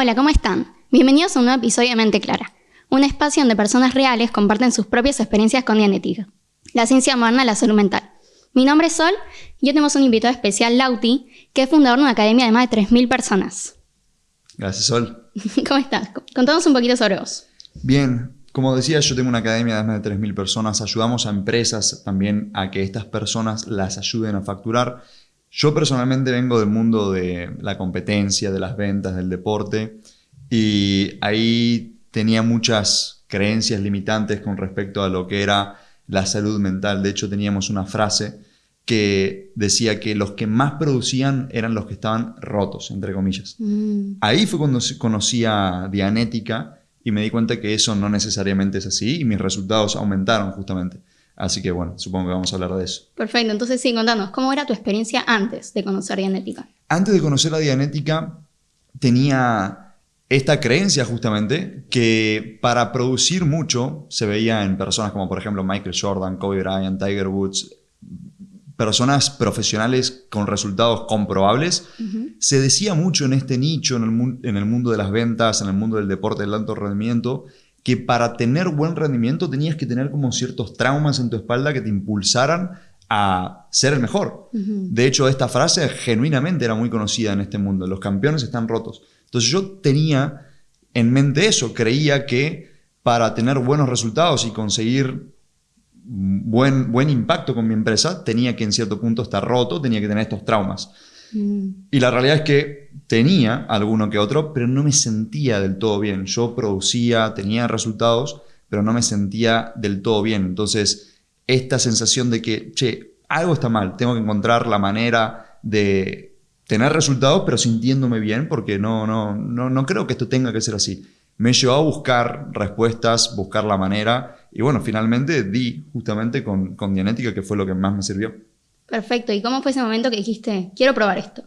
Hola, ¿cómo están? Bienvenidos a un nuevo episodio de Mente Clara, un espacio donde personas reales comparten sus propias experiencias con Dianética, la ciencia moderna de la salud mental. Mi nombre es Sol y hoy tenemos un invitado especial, Lauti, que es fundador de una academia de más de 3.000 personas. Gracias, Sol. ¿Cómo estás? Contanos un poquito sobre vos. Bien, como decía, yo tengo una academia de más de 3.000 personas. Ayudamos a empresas también a que estas personas las ayuden a facturar. Yo personalmente vengo del mundo de la competencia, de las ventas, del deporte, y ahí tenía muchas creencias limitantes con respecto a lo que era la salud mental. De hecho, teníamos una frase que decía que los que más producían eran los que estaban rotos, entre comillas. Ahí fue cuando conocí a Dianética y me di cuenta que eso no necesariamente es así y mis resultados aumentaron justamente. Así que bueno, supongo que vamos a hablar de eso. Perfecto, entonces sí, contanos, ¿cómo era tu experiencia antes de conocer Dianética? Antes de conocer a Dianética tenía esta creencia justamente que para producir mucho se veía en personas como por ejemplo Michael Jordan, Kobe Bryant, Tiger Woods, personas profesionales con resultados comprobables. Se decía mucho en este nicho, en el mundo de las ventas, en el mundo del deporte del alto rendimiento, que para tener buen rendimiento tenías que tener como ciertos traumas en tu espalda que te impulsaran a ser el mejor. De hecho, esta frase genuinamente era muy conocida en este mundo. Los campeones están rotos. Entonces yo tenía en mente eso. Creía que para tener buenos resultados y conseguir buen impacto con mi empresa, tenía que en cierto punto estar roto, tenía que tener estos traumas. Y la realidad es que tenía alguno que otro, pero no me sentía del todo bien. Yo producía, tenía resultados, pero no me sentía del todo bien. Entonces, esta sensación de que, che, algo está mal, tengo que encontrar la manera de tener resultados, pero sintiéndome bien, porque no creo que esto tenga que ser así. Me llevó a buscar respuestas, buscar la manera, y bueno, finalmente di justamente con Dianética, que fue lo que más me sirvió. Perfecto, ¿y cómo fue ese momento que dijiste, quiero probar esto?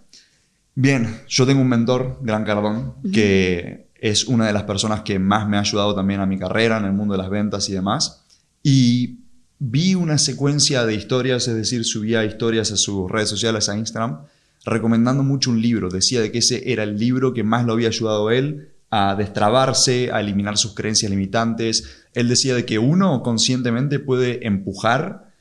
Bien, yo tengo un mentor, Grant Cardone, que es una de las personas que más me ha ayudado también a mi carrera en el mundo de las ventas y demás. Y vi una secuencia de historias, es decir, subía historias a sus redes sociales, a Instagram, recomendando mucho un libro. Decía de que ese era el libro que más lo había ayudado a él a destrabarse, a eliminar sus creencias limitantes. Él decía de que uno conscientemente puede empujar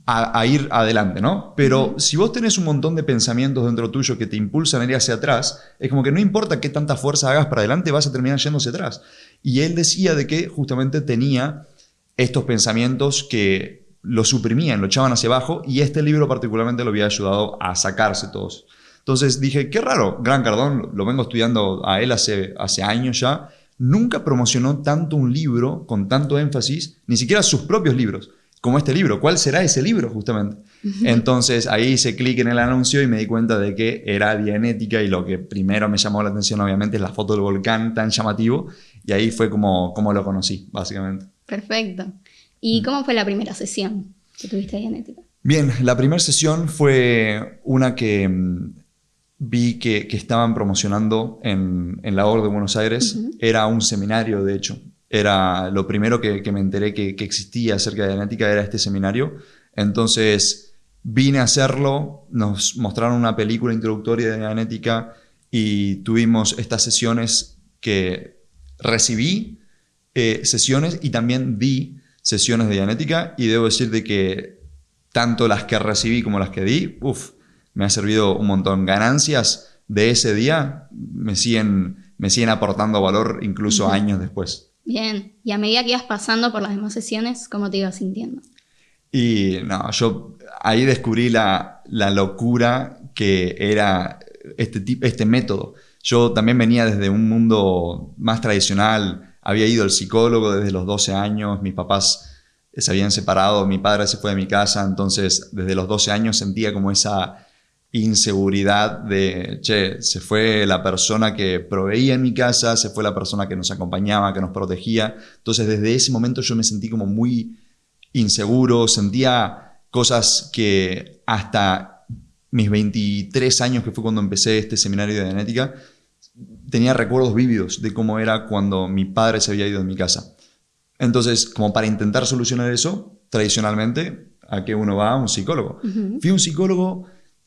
a ir adelante, ¿no? Pero si vos tenés un montón de pensamientos dentro tuyo que te impulsan a ir hacia atrás, es como que no importa qué tanta fuerza hagas para adelante, vas a terminar yendo hacia atrás. Y él decía de que justamente tenía estos pensamientos que lo suprimían, lo echaban hacia abajo, y este libro particularmente lo había ayudado a sacarse todos. Entonces dije, qué raro, Grant Cardone, lo vengo estudiando a él hace años ya, nunca promocionó tanto un libro con tanto énfasis, ni siquiera sus propios libros, como este libro. ¿Cuál será ese libro justamente? Entonces ahí hice clic en el anuncio y me di cuenta de que era Dianética, y lo que primero me llamó la atención obviamente es la foto del volcán tan llamativo, y ahí fue como lo conocí, básicamente. Perfecto. ¿Y cómo fue la primera sesión que tuviste de Dianética? Bien, la primera sesión fue una que vi que estaban promocionando en la OR de Buenos Aires. Era un seminario, de hecho. Era lo primero que me enteré que existía acerca de Dianética, era este seminario. Entonces vine a hacerlo, nos mostraron una película introductoria de Dianética y tuvimos estas sesiones que recibí, sesiones, y también di sesiones de Dianética, y debo decir de que tanto las que recibí como las que di, me ha servido un montón. Ganancias de ese día me siguen aportando valor incluso años después. Bien, y a medida que ibas pasando por las demás sesiones, ¿cómo te ibas sintiendo? Y no, yo ahí descubrí la locura que era este método. Yo también venía desde un mundo más tradicional, había ido al psicólogo desde los 12 años, mis papás se habían separado, mi padre se fue de mi casa, entonces desde los 12 años sentía como esa inseguridad de, che, se fue la persona que proveía en mi casa, se fue la persona que nos acompañaba, que nos protegía. Entonces desde ese momento yo me sentí como muy inseguro, sentía cosas que hasta mis 23 años, que fue cuando empecé este seminario de Dianética, tenía recuerdos vívidos de cómo era cuando mi padre se había ido de mi casa. Entonces, como para intentar solucionar eso, tradicionalmente, ¿a qué uno va? A un psicólogo. Fui a un psicólogo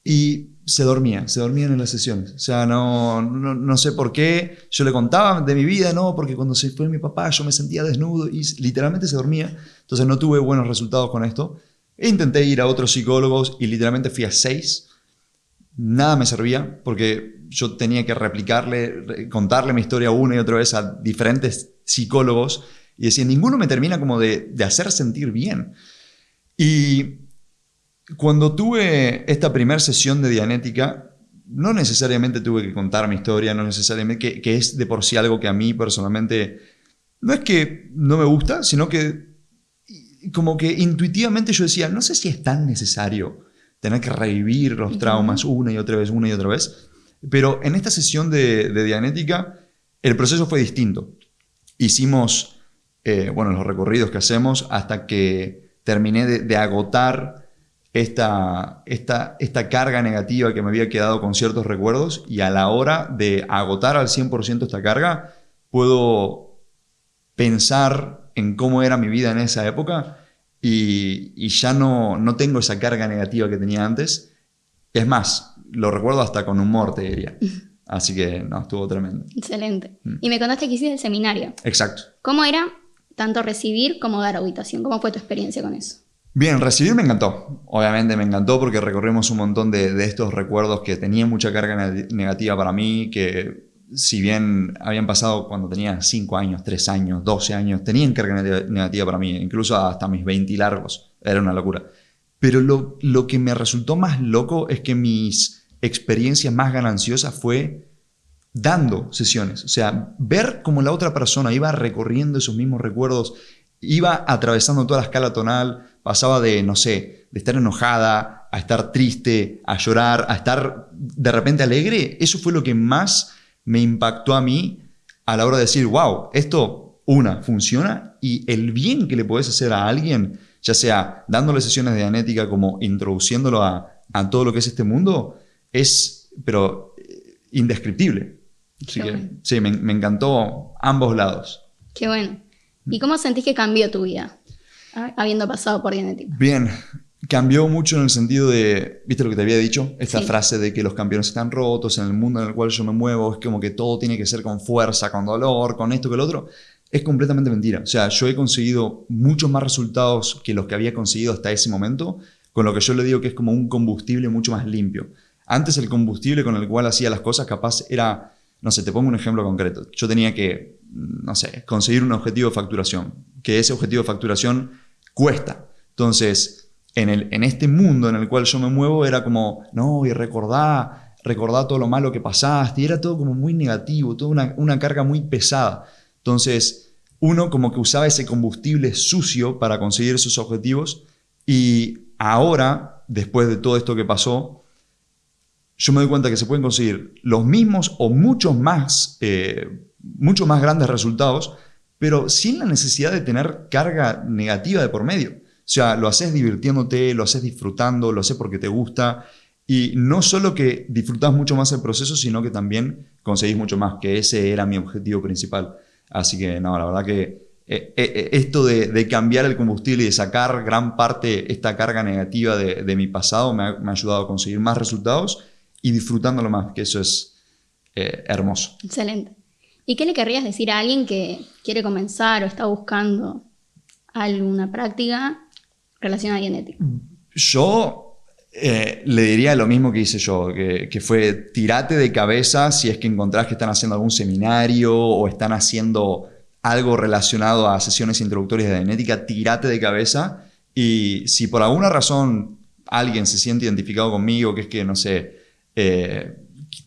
y se dormían en las sesiones. O sea, no sé por qué. Yo le contaba de mi vida, no, porque cuando se fue mi papá yo me sentía desnudo y literalmente se dormía. Entonces no tuve buenos resultados con esto. Intenté ir a otros psicólogos y literalmente fui a 6. Nada me servía porque yo tenía que contarle mi historia una y otra vez a diferentes psicólogos y decía, ninguno me termina como de hacer sentir bien. Y cuando tuve esta primera sesión de Dianética, no necesariamente tuve que contar mi historia, no necesariamente que es de por sí algo que a mí personalmente no es que no me gusta, sino que como que intuitivamente yo decía, no sé si es tan necesario tener que revivir los traumas una y otra vez. Pero en esta sesión de Dianética el proceso fue distinto. Hicimos los recorridos que hacemos hasta que terminé de agotar esta carga negativa que me había quedado con ciertos recuerdos, y a la hora de agotar al 100% esta carga, puedo pensar en cómo era mi vida en esa época y ya no tengo esa carga negativa que tenía antes. Es más, lo recuerdo hasta con humor, te diría. Así que no, estuvo tremendo. Excelente. Y me contaste que hiciste el seminario. Exacto. ¿Cómo era tanto recibir como dar auditación? ¿Cómo fue tu experiencia con eso? Bien, recibir me encantó. Obviamente me encantó porque recorrimos un montón de estos recuerdos que tenían mucha carga negativa para mí, que si bien habían pasado cuando tenía 5 años, 3 años, 12 años, tenían carga negativa para mí, incluso hasta mis 20 y largos. Era una locura. Pero lo que me resultó más loco es que mis experiencias más gananciosas fue dando sesiones. O sea, ver cómo la otra persona iba recorriendo esos mismos recuerdos, iba atravesando toda la escala tonal, pasaba de, no sé, de estar enojada a estar triste, a llorar, a estar de repente alegre. Eso fue lo que más me impactó a mí a la hora de decir, wow, esto, funciona, y el bien que le podés hacer a alguien, ya sea dándole sesiones de Dianética como introduciéndolo a todo lo que es este mundo, es, pero indescriptible. Así que sí, me encantó ambos lados. Qué bueno. ¿Y cómo sentís que cambió tu vida habiendo pasado por Dianética? Bien, cambió mucho en el sentido de, ¿viste lo que te había dicho? Esta frase de que los campeones están rotos, en el mundo en el cual yo me muevo, es como que todo tiene que ser con fuerza, con dolor, con esto, que lo otro. Es completamente mentira. O sea, yo he conseguido muchos más resultados que los que había conseguido hasta ese momento, con lo que yo le digo que es como un combustible mucho más limpio. Antes el combustible con el cual hacía las cosas capaz era, no sé, te pongo un ejemplo concreto. Yo tenía que, no sé, conseguir un objetivo de facturación, que ese objetivo de facturación cuesta. Entonces, en este mundo en el cual yo me muevo era como, no, y recordá todo lo malo que pasaste, y era todo como muy negativo, toda una carga muy pesada. Entonces, uno como que usaba ese combustible sucio para conseguir esos objetivos, y ahora, después de todo esto que pasó, yo me doy cuenta que se pueden conseguir los mismos o mucho más grandes resultados, pero sin la necesidad de tener carga negativa de por medio. O sea, lo haces divirtiéndote, lo haces disfrutando, lo haces porque te gusta, y no solo que disfrutás mucho más el proceso, sino que también conseguís mucho más, que ese era mi objetivo principal. Así que no, la verdad que esto de cambiar el combustible y de sacar gran parte, esta carga negativa de mi pasado, me ha ayudado a conseguir más resultados y disfrutándolo más, que eso es hermoso. Excelente. ¿Y qué le querrías decir a alguien que quiere comenzar o está buscando alguna práctica relacionada a Dianética? Yo le diría lo mismo que hice yo, que fue tirate de cabeza si es que encontrás que están haciendo algún seminario o están haciendo algo relacionado a sesiones introductorias de Dianética, tirate de cabeza, y si por alguna razón alguien se siente identificado conmigo, que es que, no sé,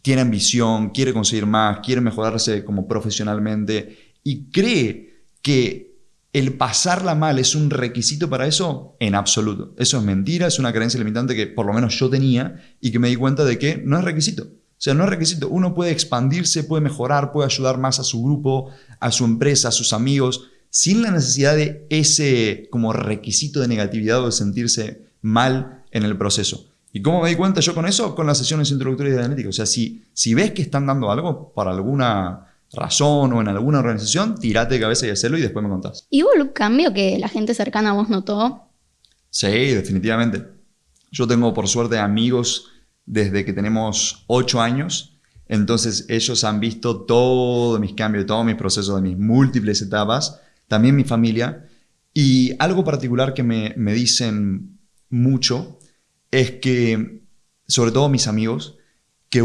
tiene ambición, quiere conseguir más, quiere mejorarse como profesionalmente y cree que el pasarla mal es un requisito para eso, en absoluto. Eso es mentira, es una creencia limitante que por lo menos yo tenía y que me di cuenta de que no es requisito. O sea, no es requisito. Uno puede expandirse, puede mejorar, puede ayudar más a su grupo, a su empresa, a sus amigos, sin la necesidad de ese como requisito de negatividad o de sentirse mal en el proceso. ¿Y cómo me di cuenta yo con eso? Con las sesiones introductorias de Dianética. O sea, si ves que están dando algo por alguna razón o en alguna organización, tirate de cabeza y hacelo y después me contás. ¿Y hubo algún cambio que la gente cercana a vos notó? Sí, definitivamente. Yo tengo por suerte amigos desde que tenemos 8 años. Entonces ellos han visto todos mis cambios, todos mis procesos, de mis múltiples etapas, también mi familia. Y algo particular que me dicen mucho es que, sobre todo mis amigos, que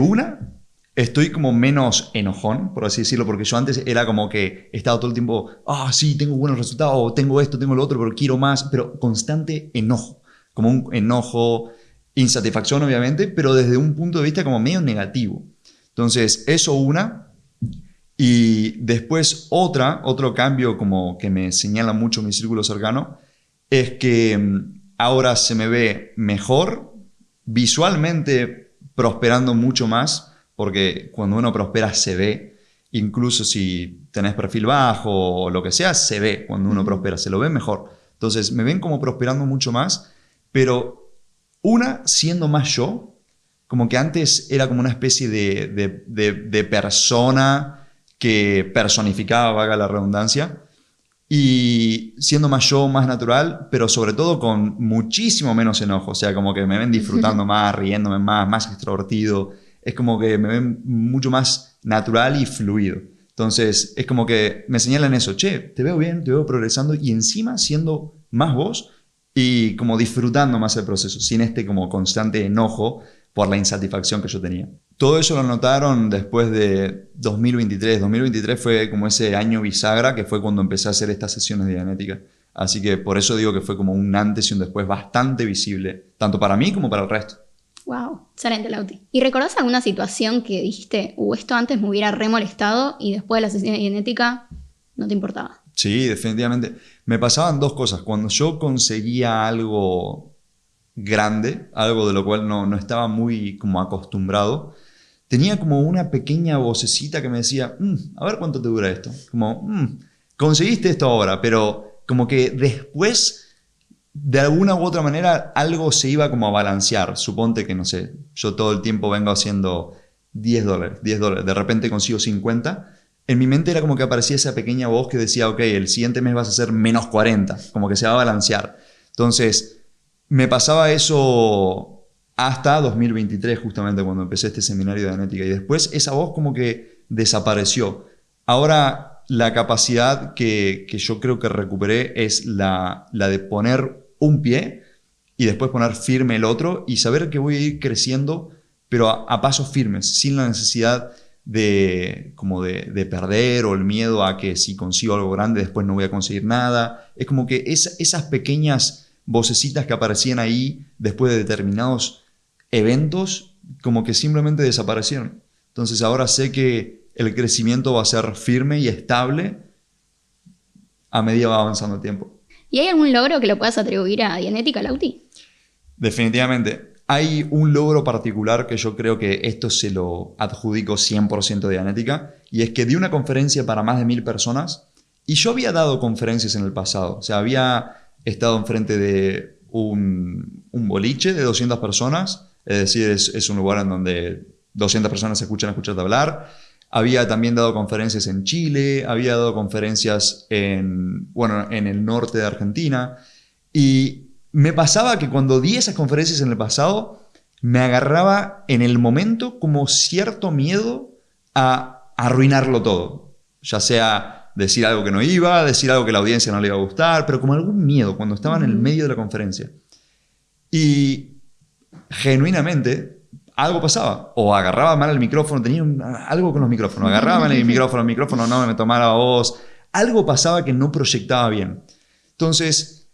estoy como menos enojón, por así decirlo, porque yo antes era como que estaba todo el tiempo, sí, tengo buenos resultados, tengo esto, tengo lo otro, pero quiero más, pero constante enojo, como un enojo, insatisfacción obviamente, pero desde un punto de vista como medio negativo. Entonces, eso y después otro cambio como que me señala mucho mi círculo cercano, es que ahora se me ve mejor, visualmente prosperando mucho más, porque cuando uno prospera se ve, incluso si tenés perfil bajo o lo que sea, se ve cuando uno prospera, se lo ve mejor. Entonces me ven como prosperando mucho más, pero siendo más yo, como que antes era como una especie de persona que personificaba, valga la redundancia, y siendo más yo, más natural, pero sobre todo con muchísimo menos enojo, o sea, como que me ven disfrutando más, riéndome más extrovertido, es como que me ven mucho más natural y fluido. Entonces, es como que me señalan eso, che, te veo bien, te veo progresando y encima siendo más vos y como disfrutando más el proceso, sin este como constante enojo por la insatisfacción que yo tenía. Todo eso lo notaron después de 2023. 2023 fue como ese año bisagra, que fue cuando empecé a hacer estas sesiones de Dianética. Así que por eso digo que fue como un antes y un después bastante visible, tanto para mí como para el resto. Wow, excelente, Lauti. ¿Y recordás alguna situación que dijiste, esto antes me hubiera remolestado y después de la sesión de Dianética no te importaba? Sí, definitivamente. Me pasaban 2 cosas. Cuando yo conseguía algo grande, algo de lo cual no estaba muy como acostumbrado, tenía como una pequeña vocecita que me decía, a ver cuánto te dura esto. Como, conseguiste esto ahora, pero como que después, de alguna u otra manera, algo se iba como a balancear. Suponte que, no sé, yo todo el tiempo vengo haciendo $10, de repente consigo 50. En mi mente era como que aparecía esa pequeña voz que decía, ok, el siguiente mes vas a hacer menos 40, como que se va a balancear. Entonces, me pasaba eso hasta 2023, justamente cuando empecé este seminario de Dianética. Y después esa voz como que desapareció. Ahora la capacidad que yo creo que recuperé es la de poner un pie y después poner firme el otro y saber que voy a ir creciendo, pero a pasos firmes, sin la necesidad de perder o el miedo a que si consigo algo grande después no voy a conseguir nada. Es como que esas pequeñas vocecitas que aparecían ahí después de determinados eventos como que simplemente desaparecieron. Entonces ahora sé que el crecimiento va a ser firme y estable a medida va avanzando el tiempo. ¿Y hay algún logro que lo puedas atribuir a Dianética, Lauti? Definitivamente. Hay un logro particular que yo creo que esto se lo adjudico 100% a Dianética, y es que di una conferencia para más de 1000 personas y yo había dado conferencias en el pasado. O sea, había estado enfrente de un boliche de 200 personas, es decir, es un lugar en donde 200 personas se escuchan escucharte hablar. Había también dado conferencias en Chile, había dado conferencias en el norte de Argentina. Y me pasaba que cuando di esas conferencias en el pasado, me agarraba en el momento como cierto miedo a arruinarlo todo. Ya sea decir algo que no iba, decir algo que a la audiencia no le iba a gustar, pero como algún miedo cuando estaba en el medio de la conferencia. Y genuinamente algo pasaba, o agarraba mal el micrófono, tenía algo con los micrófonos, agarraba mal el micrófono no me tomaba la voz, algo pasaba que no proyectaba bien. Entonces,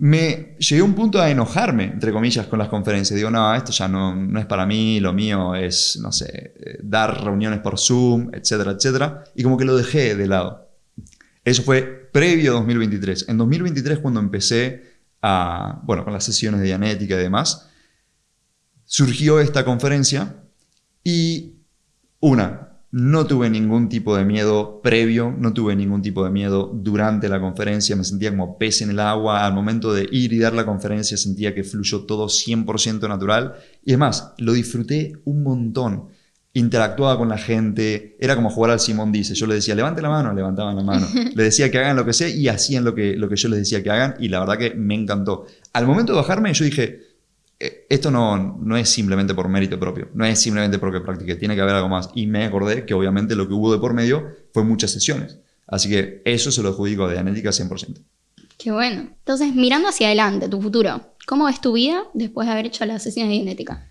llegué a un punto a enojarme, entre comillas, con las conferencias. Digo, no, esto ya no es para mí, lo mío es, no sé, dar reuniones por Zoom, etcétera, etcétera, y como que lo dejé de lado. Eso fue previo a 2023. En 2023, cuando empecé con las sesiones de Dianética y demás, surgió esta conferencia y no tuve ningún tipo de miedo previo, no tuve ningún tipo de miedo durante la conferencia, me sentía como pez en el agua. Al momento de ir y dar la conferencia sentía que fluyó todo 100% natural y además lo disfruté un montón. Interactuaba con la gente, era como jugar al Simón Dice. Yo les decía, levante la mano, levantaban la mano. Les decía que hagan lo que sea y hacían lo que yo les decía que hagan y la verdad que me encantó. Al momento de bajarme yo dije, esto no es simplemente por mérito propio, no es simplemente porque practiqué, tiene que haber algo más. Y me acordé que obviamente lo que hubo de por medio fue muchas sesiones. Así que eso se lo adjudico a Dianética 100%. Qué bueno. Entonces, mirando hacia adelante, tu futuro, ¿cómo ves tu vida después de haber hecho las sesiones de Dianética?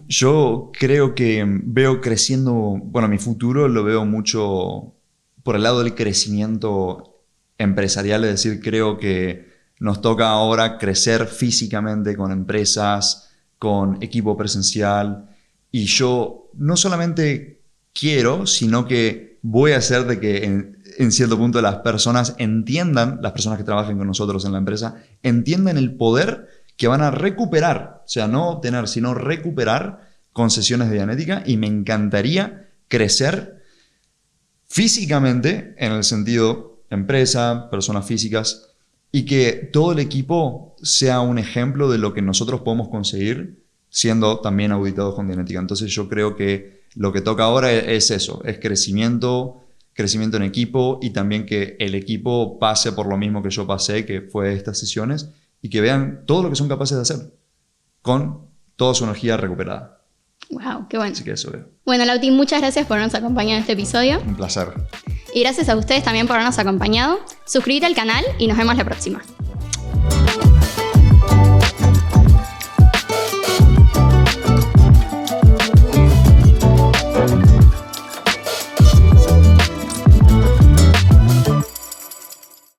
Yo creo que veo creciendo, bueno, mi futuro lo veo mucho por el lado del crecimiento empresarial, es decir, creo que nos toca ahora crecer físicamente con empresas, con equipo presencial, y yo no solamente quiero, sino que voy a hacer de que en cierto punto las personas entiendan, las personas que trabajen con nosotros en la empresa, entiendan el poder que van a recuperar, o sea, no obtener, sino recuperar con sesiones de Dianética, y me encantaría crecer físicamente en el sentido empresa, personas físicas, y que todo el equipo sea un ejemplo de lo que nosotros podemos conseguir siendo también auditados con Dianética. Entonces yo creo que lo que toca ahora es eso, es crecimiento en equipo, y también que el equipo pase por lo mismo que yo pasé, que fue estas sesiones, y que vean todo lo que son capaces de hacer con toda su energía recuperada. Wow, qué bueno. Así que eso veo. Bueno, Lauti, muchas gracias por habernos acompañado en este episodio. Un placer. Y gracias a ustedes también por habernos acompañado. Suscríbete al canal y nos vemos la próxima.